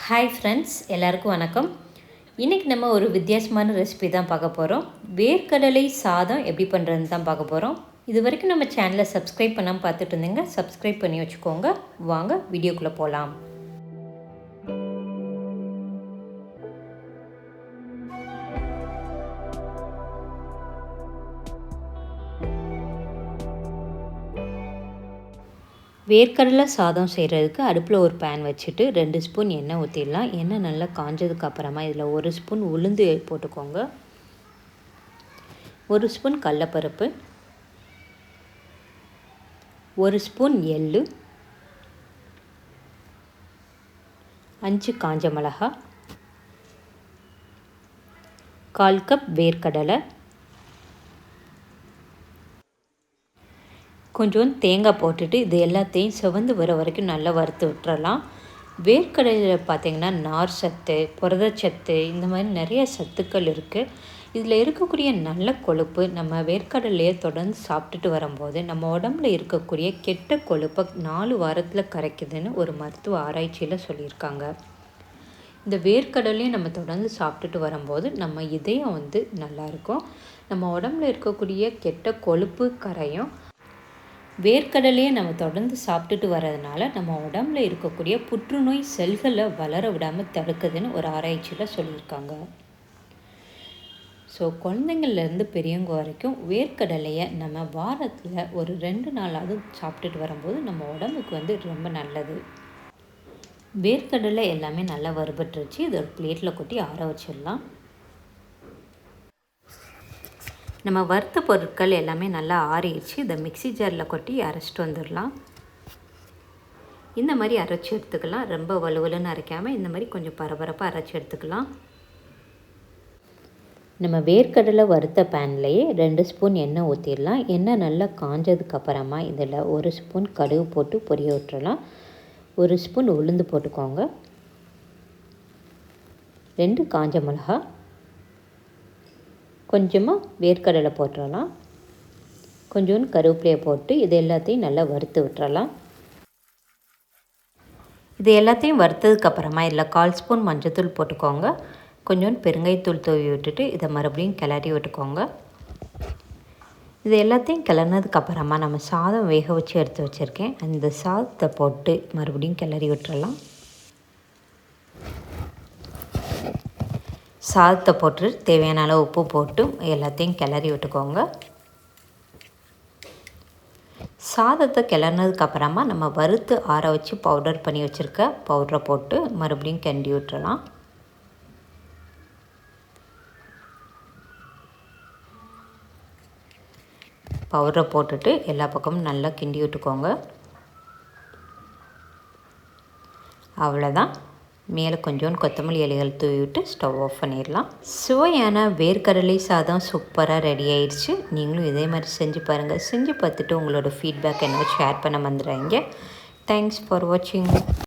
Hi friends, எல்லாருக்கும் வணக்கம். இன்றைக்கி நம்ம ஒரு வித்தியாசமான ரெசிபி தான் பார்க்க போகிறோம். வேர்க்கடலை சாதம் எப்படி பண்ணுறதுன்னு தான் பார்க்க போகிறோம். இது வரைக்கும் நம்ம சேனலை சப்ஸ்கிரைப் பண்ணாமல் பார்த்துட்டு இருந்தீங்க, சப்ஸ்கிரைப் பண்ணி வச்சுக்கோங்க. வாங்க வீடியோக்குள்ளே போகலாம். வேர்க்கடலை சாதம் செய்கிறதுக்கு அடுப்பில் ஒரு பேன் வச்சுட்டு 2 ஸ்பூன் எண்ணெய் ஊற்றிடலாம். எண்ணெய் நல்லா காஞ்சதுக்கு அப்புறமா இதில் 1 ஸ்பூன் உளுந்து போட்டுக்கோங்க, 1 ஸ்பூன் கடலைப்பருப்பு, 1 ஸ்பூன் எள்ளு, 5 காஞ்ச மிளகா, 1/4 கப் வேர்க்கடலை, கொஞ்சோண்டு தேங்காய் போட்டுட்டு இது எல்லாத்தையும் செவந்து வர வரைக்கும் நல்லா வறுத்து விட்டுறலாம். வேர்க்கடலையில் பார்த்திங்கன்னா நார் சத்து, புரதச்சத்து, இந்த மாதிரி நிறைய சத்துக்கள் இருக்குது. இதில் இருக்கக்கூடிய நல்ல கொழுப்பு நம்ம வேர்க்கடலையை தொடர்ந்து சாப்பிட்டுட்டு வரும்போது நம்ம உடம்புல இருக்கக்கூடிய கெட்ட கொழுப்பை 4 வாரத்தில் கரைக்குதுன்னு ஒரு மருத்துவ ஆராய்ச்சியில் சொல்லியிருக்காங்க. இந்த வேர்க்கடலையும் நம்ம தொடர்ந்து சாப்பிட்டுட்டு வரும்போது நம்ம இதயம் நல்லாயிருக்கும். நம்ம உடம்புல இருக்கக்கூடிய கெட்ட கொழுப்பு கரையும். வேர்க்கடலையை நம்ம தொடர்ந்து சாப்பிட்டுட்டு வர்றதுனால நம்ம உடம்புல இருக்கக்கூடிய புற்றுநோய் செல்களை வளர விடாமல் தடுக்குதுன்னு ஒரு ஆராய்ச்சியில் சொல்லியிருக்காங்க. ஸோ குழந்தைங்கள்லேருந்து பெரியவங்க வரைக்கும் வேர்க்கடலையை நம்ம வாரத்தில் ஒரு 2 நாளாவது சாப்பிட்டுட்டு வரும்போது நம்ம உடம்புக்கு ரொம்ப நல்லது. வேர்க்கடலை எல்லாமே நல்லா வறுபட்டுருச்சு. இது ஒரு பிளேட்டில் கொட்டி ஆற வச்சிடலாம். நம்ம வறுத்த பொருட்கள் எல்லாமே நல்லா ஆறிடுச்சு. இதை மிக்ஸி ஜாரில் கொட்டி அரைச்சிட்டு வந்துடலாம். இந்த மாதிரி அரைச்சி எடுத்துக்கலாம். ரொம்ப வலுவலுன்னு அரைக்காமல் இந்த மாதிரி கொஞ்சம் பரபரப்பாக அரைச்சி எடுத்துக்கலாம். நம்ம வேர்க்கடலை வறுத்த பேன்லேயே 2 ஸ்பூன் எண்ணெய் ஊற்றிடலாம். எண்ணெய் நல்லா காஞ்சதுக்கப்புறமா இதில் 1 ஸ்பூன் கடுகு போட்டு பொரிய விட்டுறலாம். 1 ஸ்பூன் உளுந்து போட்டுக்கோங்க, 2 காஞ்ச மிளகா, கொஞ்சமாக வேர்க்கடலை போட்டுடலாம், கொஞ்சோண்டு கருவேப்பிலையை போட்டு இது எல்லாத்தையும் நல்லா வறுத்து விட்டுறலாம். இது எல்லாத்தையும் வறுத்ததுக்கப்புறமா இதில் 1/4 ஸ்பூன் மஞ்சள்தூள் போட்டுக்கோங்க, கொஞ்சோண்டு பெருங்காயத்தூள் தூவி விட்டுட்டு இதை மறுபடியும் கிளறி விட்டுக்கோங்க. இது எல்லாத்தையும் கிளறினதுக்கப்புறமா நம்ம சாதம் வேக வச்சு எடுத்து வச்சுருக்கேன், அந்த சாதத்தை போட்டு மறுபடியும் கிளறி விட்டுறலாம். சாதத்தை போட்டு தேவையான அளவு உப்பு போட்டு எல்லாத்தையும் கிளறி விட்டுக்கோங்க. சாதத்தை கிளறினதுக்கப்புறமா நம்ம வறுத்து ஆற வச்சு பவுடர் பண்ணி வச்சுருக்க பவுடரை போட்டு மறுபடியும் கிண்டி விட்டுறலாம். பவுடரை போட்டுட்டு எல்லா பக்கமும் நல்லா கிண்டி விட்டுக்கோங்க. அவ்வளோதான். மேலே கொஞ்சோண்டு கொத்தமல்லி இலைகள் தூவி விட்டு ஸ்டவ் ஆஃப் பண்ணிடலாம். சுவையான வேர்க்கடலை சாதம் சூப்பராக ரெடி ஆயிடுச்சு. நீங்களும் இதே மாதிரி செஞ்சு பாருங்கள். செஞ்சு பார்த்துட்டு உங்களோட ஃபீட்பேக் என்ன ஷேர் பண்ண வந்துடுறீங்க. தேங்க்ஸ் ஃபார் வாட்சிங்.